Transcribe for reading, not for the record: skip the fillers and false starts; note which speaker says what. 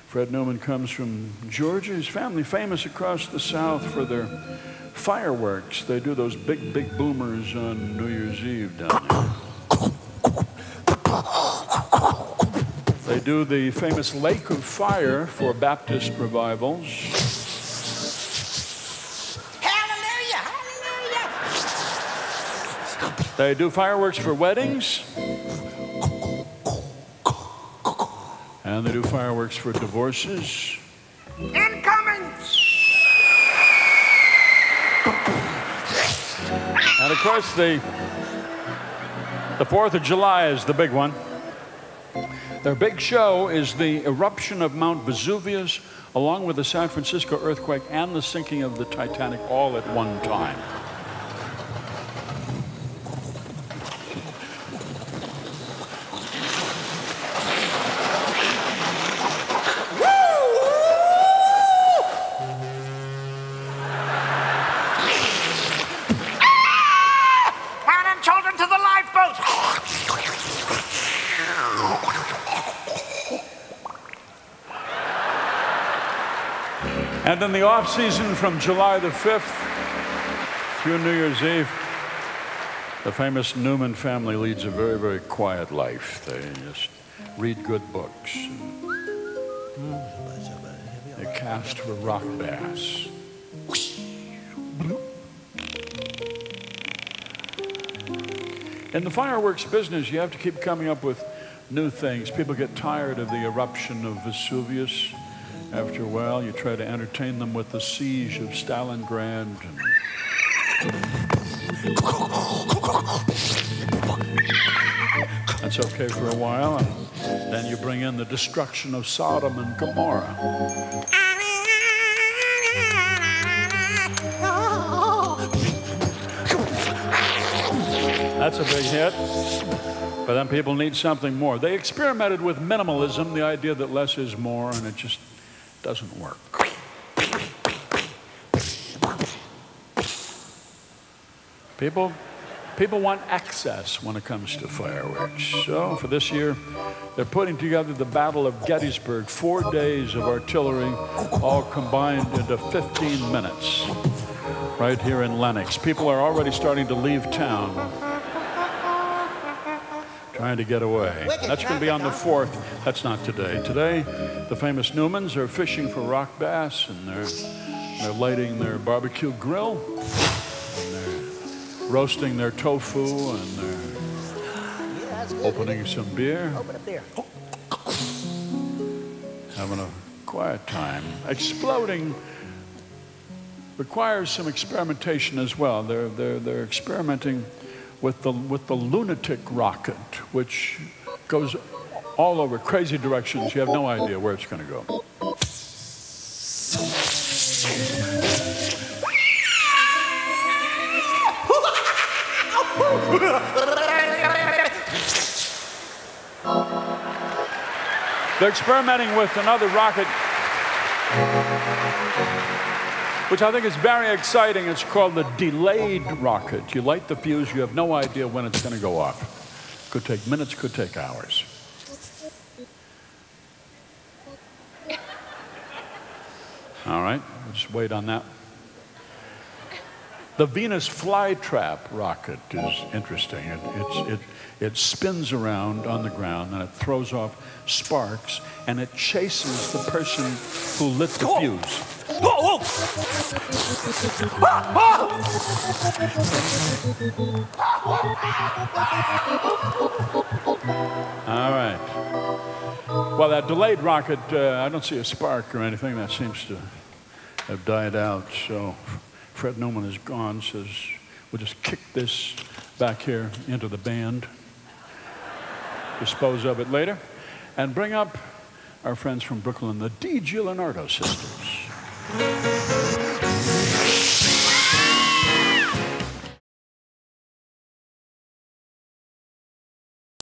Speaker 1: Fred Newman comes from Georgia. His family famous across the South for their fireworks. They do those big, big boomers on New Year's Eve down there. They do the famous Lake of Fire for Baptist revivals.
Speaker 2: Hallelujah! Hallelujah!
Speaker 1: They do fireworks for weddings. And they do fireworks for divorces.
Speaker 2: Incoming!
Speaker 1: And of course, the 4th of July is the big one. Their big show is the eruption of Mount Vesuvius, along with the San Francisco earthquake and the sinking of the Titanic all at one time. And in the off-season from July the 5th through New Year's Eve, the famous Newman family leads a very, very quiet life. They just read good books. They cast for rock bass. In the fireworks business, you have to keep coming up with new things. People get tired of the eruption of Vesuvius. After a while, you try to entertain them with the siege of Stalingrad. That's okay for a while. And then you bring in the destruction of Sodom and Gomorrah. That's a big hit. But then people need something more. They experimented with minimalism, the idea that less is more, and it just doesn't work. People want excess when it comes to fireworks. So for this year, they're putting together the Battle of Gettysburg, 4 days of artillery, all combined into 15 minutes, right here in Lenox. People are already starting to leave town, trying to get away. That's going to be on the 4th. That's not today. Today, the famous Newmans are fishing for rock bass, and they're lighting their barbecue grill, and they're roasting their tofu, and they're opening some beer.
Speaker 2: Open up there.
Speaker 1: Having a quiet time. Exploding requires some experimentation as well. They're experimenting with the lunatic rocket, which goes all over crazy directions. You have no idea where it's going to go. They're experimenting with another rocket, which I think is very exciting. It's called the delayed rocket. You light the fuse, you have no idea when it's going to go off. Could take minutes, could take hours. All right, let's wait on that. The Venus flytrap rocket is interesting. It spins around on the ground and it throws off sparks and it chases the person who lit the fuse. All right. Well, that delayed rocket, I don't see a spark or anything. That seems to have died out. So Fred Newman is gone, says we'll just kick this back here into the band, dispose of it later, and bring up our friends from Brooklyn, the DiGiulianardo sisters.